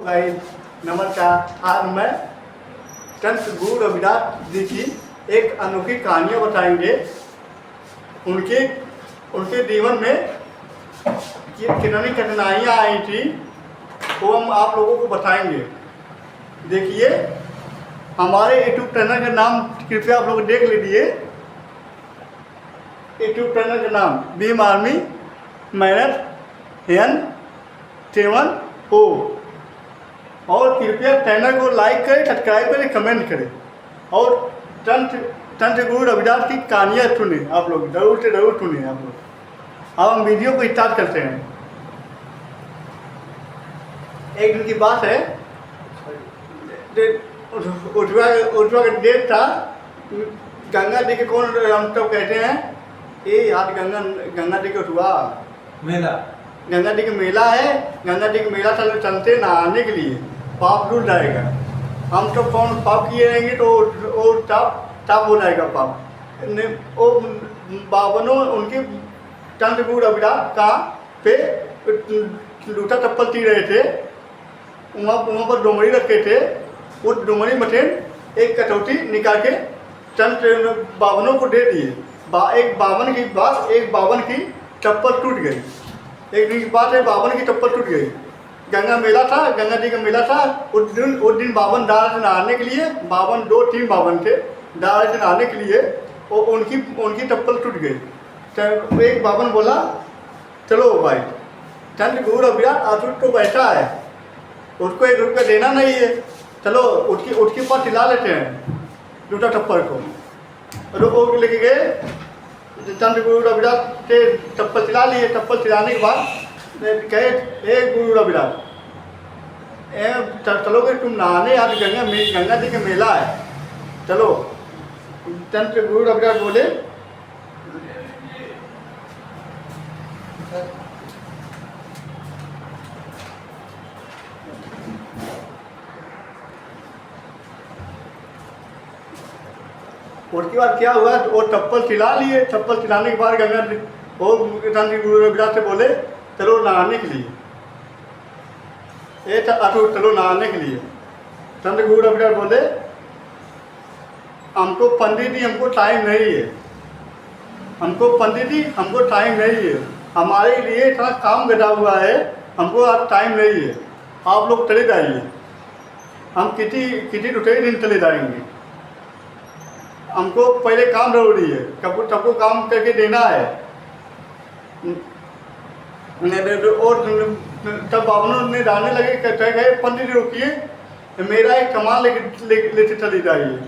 भाई नमस्कार। आज मैं संत गुरु रविदास जी की एक अनोखी कहानियाँ बताएंगे। उनके उनके जीवन में कितनी कठिनाइयाँ आई थी वो हम आप लोगों को बताएंगे। देखिए, हमारे यूट्यूब चैनल का नाम कृपया आप लोग देख लीजिए। यूट्यूब चैनल का नाम भीम आर्मी मेहनत N7O। और कृपया चैनल को लाइक करें, सब्सक्राइब करें, कमेंट करें और संत गुरु रविदास की कहानियाँ सुने। आप लोग जरूर से जरूर सुने आप लोग। अब हम वीडियो को स्टार्ट करते हैं। एक दिन की बात है, उठवा का डेट था। गंगा जी के कौन हम तो कहते हैं ये आज गंगा जी के उठवा मेला, गंगा जी का मेला है। गंगा जी का मेला चलते नहाने के लिए पाप धुल जाएगा। हम तो कौन पाप किए रहेंगे तो वो टाप हो जाएगा पाप। वो बावनों उनके संत गुरु रविदास का पे जूता चप्पल सी रहे थे। वहाँ पर डोमरी रखे थे। उस डोमरी में एक कटौती निकाल के संत बावनों को दे दिए। एक बावन की चप्पल टूट गई। एक दिन की बात है, बावन की चप्पल टूट गई। गंगा मेला था, गंगा जी का मेला था। उस दिन बावन जा रहे थे नहाने के लिए। 2-3 बावन थे, जा रहे थे नहाने के लिए। और उनकी चप्पल टूट गई। तो एक बावन बोला, चलो भाई, संत गुरु रविदास अटूट तो बैठा है, उसको 1 रुपया देना नहीं है, चलो उसके पास हिला लेते हैं जूता चप्पल को। और लेके गए संत गुरु रविदास से चप्पल सिला लिए। चप्पल सिलाने के बाद कहे, हे गुरु रविदास, चलोगे तुम नहाने? आज गंगा जी का मेला है, चलो। संत गुरु रविदास बोले, उसके बाद क्या हुआ, वो चप्पल सिला लिए। चप्पल सिलाने के बाद गंगा जी और संत गुरु रविदास से बोले, चलो नहाने के लिए। चलो नहाने के लिए। संत गुरु रविदास बोले, हमको पंडित जी, हमको टाइम नहीं है। पंडित जी, हमको टाइम नहीं है। हमारे लिए इतना काम गड़ा हुआ है, हमको आज टाइम नहीं है। आप लोग चले जाइए, हम किसी दूसरे दिन चले जाएंगे। हमको पहले काम जरूरी है, सबको काम करके देना है। और तब बावनों ने डालने लगे, कहते गए, पंडित जी रोकिए, मेरा एक सामान लेते चले जाइए।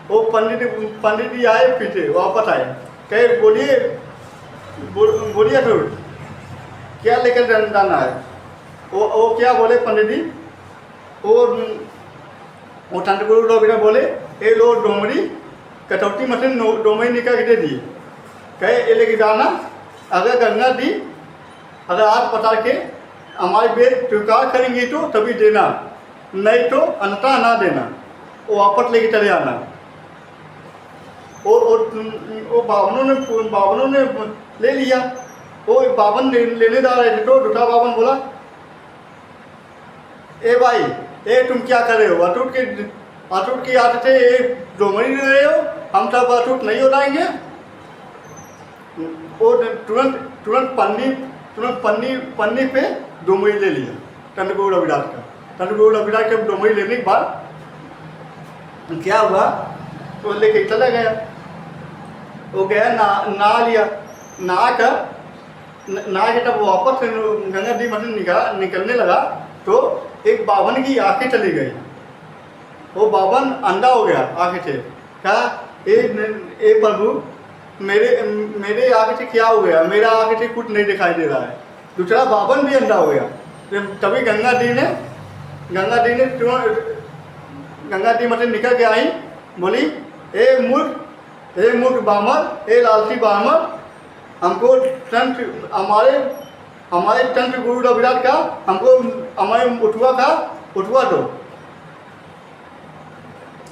वो पंडित जी आए, पीछे वापस आए, कहे, बोलिए फिर क्या लेकर जाना है? वो क्या बोले पंडित जी? वो संत गुरु रविदास बोले, ये लो डोमरी, कटौती मशीन डोमरी निकाल के दे दिए। कहे, ये लेके जाना, अगर गंगा जी अगर आप पता के हमारे बेद स्वीकार करेंगी तो तभी देना, नहीं तो अंततः ना देना। वो वापस लेके चले आना। वो बावनों ने ले लिया। वो बावन लेने जा रहे थे तो दूसरा बावन बोला, ए भाई, तुम क्या कर रहे हो? अटूट की आदत है, ये डोमरी ले रहे हो, हम सब अटूट नहीं हो जाएंगे। वो तुरंत पन्नी पे डोमरी ले लिया संत गुरु रविदास का। संत गुरु रविदास के डोमरी लेने के बाद क्या हुआ, तो लेके चला गया। वो गया, नहा लिया। नहा के तब वापस गंगा जी मशीन निकलने लगा तो एक बावन की आंखें चली गई। वो बावन अंधा हो गया आंखें से। कहा, ए प्रभु, मेरे आगे से क्या हो गया? मेरा आगे से कुछ नहीं दिखाई दे रहा है। दूसरा बावन भी अंधा हो गया। तभी गंगा जी मतलब निकल के आई, बोली, ए मूर्ख बामर, ए लालची बामर, हमको हमारे संत गुरु रविदास का, हमारे उठवा दो।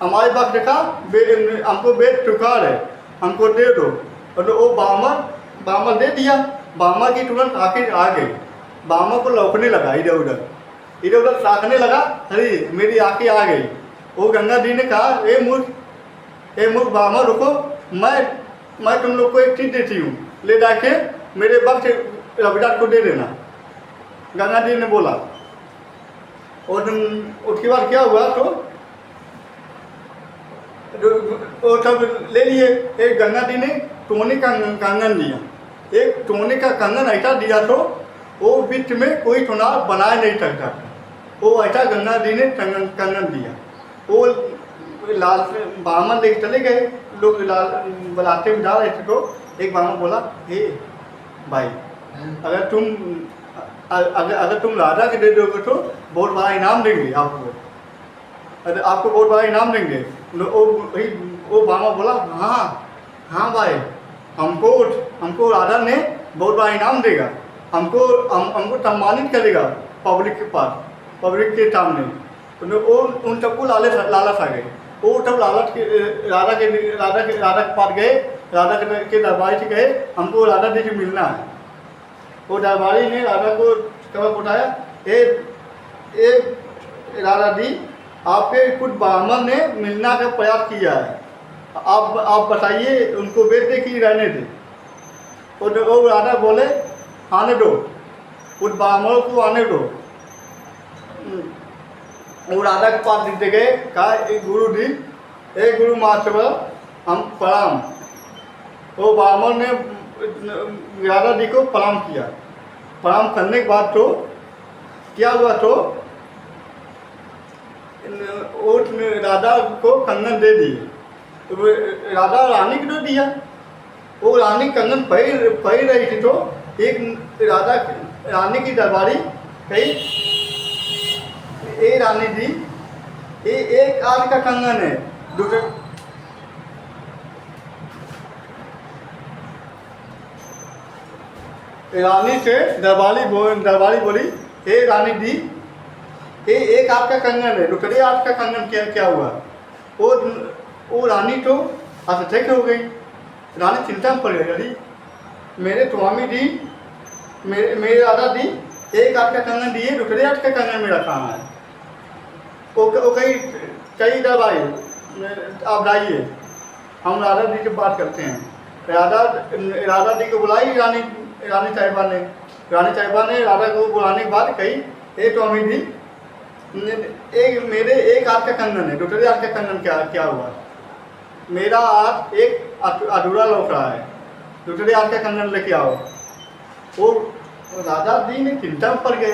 हमारे वक्त का हमको बेद स्वीकार है, हमको दे दो। और वो बामर दे दिया। बामर की तुरंत आखिर आ गई। बामर को लौकने लगा इधर उधर। इधर उधर ताकने लगा, अरे मेरी आंखें आ गई। वो गंगा जी ने कहा, ए मूर्ख बामा रुको, मैं तुम लोग को एक चीज़ देती हूँ, ले जाके मेरे वक्त रविदास को दे देना। गंगा जी ने बोला। और उसके बाद क्या हुआ, तो वो सब ले लिए। एक गंगा जी ने टोने का कंगन दिया, एक टोने का कंगन ऐसा दिया तो वो बीच में कोई चुनाव बना नहीं सकता था। वो ऐसा गंगा जी ने कंगन दिया। वो लाल बामन लेके चले गए, लोग लाल बुलाते में जा रहे थे, तो एक बामन बोला, हे भाई, अगर तुम राजा के दे दोगे तो बहुत बड़ा इनाम देंगे आपको, अरे आपको बहुत बड़ा इनाम देंगे। वो बामा बोला, हाँ भाई, हमको राजा ने बहुत बड़ा इनाम देगा, हमको सम्मानित करेगा पब्लिक के पास, पब्लिक के सामने। तो वो उन सबको लालच आ गई। वो सब लालच के राजा के पास गए, राजा के दरबारी से गए, हमको राजा जी से मिलना है। वो दरबारी ने राजा को कब उठाया, ए राजा जी, आपके कुछ ब्राह्मण ने मिलना का प्रयास किया है, आप बताइए, उनको बेच दे कि रहने दे। और वो राजा बोले, आने दो, उस ब्राह्मणों को आने दो। वो राजा के पास दिखते गए, कहा, गुरु जी, गुरु महात्मा, हम प्रणाम। वो ब्राह्मण ने राजा जी को प्रणाम किया। प्रणाम करने के बाद तो क्या हुआ, तो उस राजा को कंगन दे दिए। राजा रानी को दिया। वो रानी कंगन पहन रही थी, तो एक रानी की दरबारी कही, ए रानी जी, एक आज का कंगन है, दूसरे रानी से दरबारी बोली, हे रानी जी, एक आपका कंगन है, दूसरे आपका कंगन क्या हुआ। वो रानी तो आश्चर्य हो गई। रानी चिंता में पड़ गई, अरे मेरे स्वामी जी, मेरे राजा जी, एक आपका कंगन दिए, दूसरे आपका कंगन मेरा कहाँ है। वो कई दरबारी, आप जाइए, हम राजा जी से बात करते हैं। राजा जी को बुलाई रानी साहिबा ने राजा को बुलाने के बाद कही, स्वामी जी, मेरे एक हाथ का कंगन है, दूसरे हाथ का कंगन क्या हुआ। मेरा हाथ एक अधूरा लौट रहा है, दूसरे हाथ का कंगन लेके आओ। वो राजा जी ने चिंता में पड़ गए।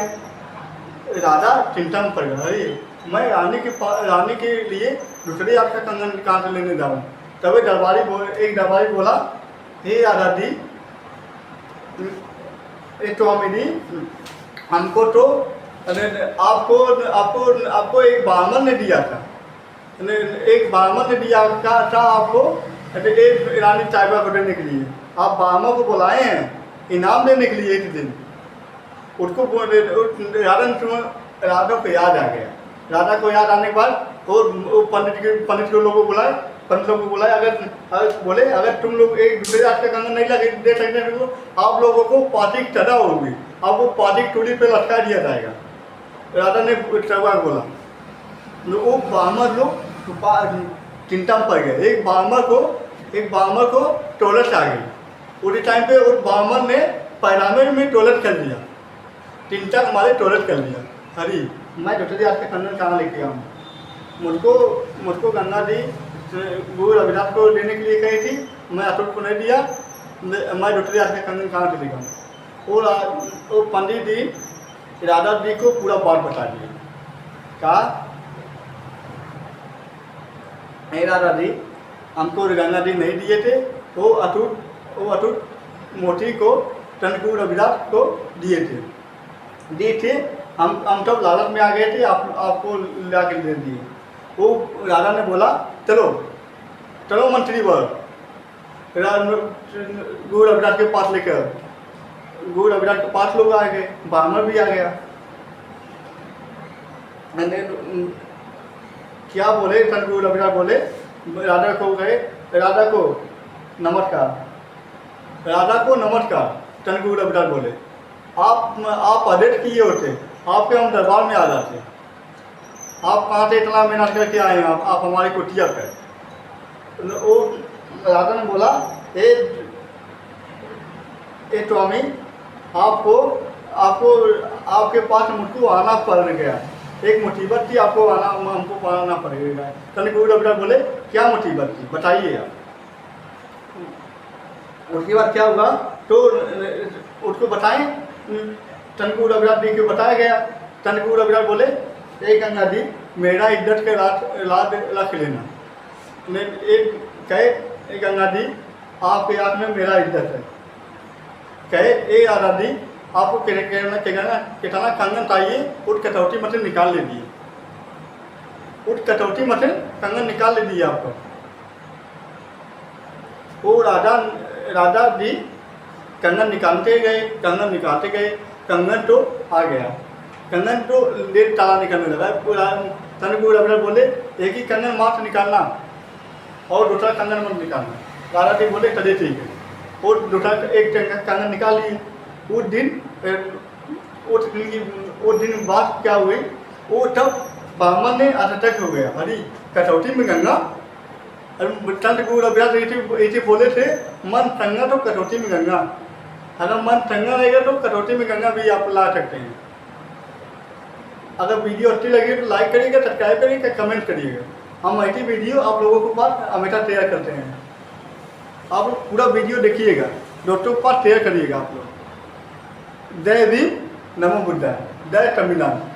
अरे मैं रानी के लिए दूसरे हाथ का कंगन कहाँ से लेने जाऊँ। तब एक दरबारी बोला, हे राजा जी, स्वामी जी, हमको तो आपको एक ब्राह्मण ने दिया था, आपको एक रानी साहिबा को देने के लिए। आप ब्राह्मण को बुलाए हैं इनाम देने के लिए एक दिन। उसको राजा को याद आ गया। राजा को याद आने के बाद वो पंडित लोगों को बुलाए, अगर बोले, अगर तुम लोग एक दूसरे हाथ का कंगन नहीं लगे दे सकते तो आप लोगों को पार्टी की सजा होगी, आपको पार्टी की टोली पे लटका दिया जाएगा। राजा ने बोला। वो ब्राह्मण लोग चिंता में पड़ गए। एक ब्राह्मण को टॉयलेट आ गई। उसी टाइम पे उस ब्राह्मण ने पैनामे में टॉयलेट कर लिया, चिंता हमारे टॉयलेट कर लिया। अरे मैं दूसरे हाथ का कंगन कहाँ लेके आऊँ। मुझको गंगा जी गुरु रविदास को देने के लिए कही थी, मैं अशोक को नहीं दिया, मैं दूसरे हाथ का कंगन कहाँ से लेगा। वो पंडित जी राजा जी को पूरा बात बता दिया। कहा, नहीं राजा जी, हमको गंगा जी नहीं दिए थे, वो अटूट मोती को गुरु रविदास को दिए थे। हम सब लालच में आ गए थे, आपको ला के दे दिए। वो राजा ने बोला, चलो मंत्री वर गुरु रविदास के पास लेकर। गुरु रविदास के पास लोग आ गए, ब्राह्मण भी आ गया। क्या बोले, गुरु रविदास बोले, राजा को गए, राजा को नमस्कार। गुरु रविदास बोले, आप आदेश किए होते आपके हम दरबार में आ जाते। आप कहाँ से इतना मेहनत करके आए हैं, आप हमारी कुटिया पर। वो राजा ने बोला, ए स्वामी, आपको आपको आपके पास मुझको आना पड़ गया, एक मुसीबत थी, आपको हमको आना पड़ेगा। तनिक रविदास बोले, क्या मुसीबत थी बताइए आप। उसके बाद क्या हुआ तो उसको बताएं। तनकू रविदास जी को बताया गया। तनकू रविदास बोले, गंगा जी, मेरा इज्जत के लाद रख लेना। एक कहे, गंगा जी, आपके आँख में मेरा इज्जत है। कहे, राधा जी, आपको कितना कंगन चाहिए, उस कटौती में से निकाल ले दिए। उस कटौती में से कंगन निकाल ले दिए आपको। वो राजा जी कंगन निकालते गए, कंगन तो आ गया, कंगन तो लेट ताला निकलने लगा। तनकू रविदास बोले, एक ही कंगन मात्र निकालना और दूसरा कंगन मत निकालना। राजा जी बोले, चलिए ठीक है। और दूसरा एक कंगन निकाल लिए। उस दिन बात क्या हुई, वो तब ब्राह्मण ने अटक हो गया, अरे कटौती में गंगा। तनकू रविदास ऐसे बोले थे, मन चंगा तो कटौती में गंगा। अगर मन चंगा रहेगा तो कटौती में गंगा भी आप ला सकते हैं। अगर वीडियो अच्छी लगी तो लाइक करिएगा, सब्सक्राइब करिएगा, कमेंट करिएगा। हम ऐसी वीडियो आप लोगों के पास हमेशा शेयर करते हैं। आप लोग पूरा वीडियो देखिएगा, दोस्तों के पास शेयर करिएगा आप लोग। जय भीम, नमो बुद्धाय, जय तमिलनाडु।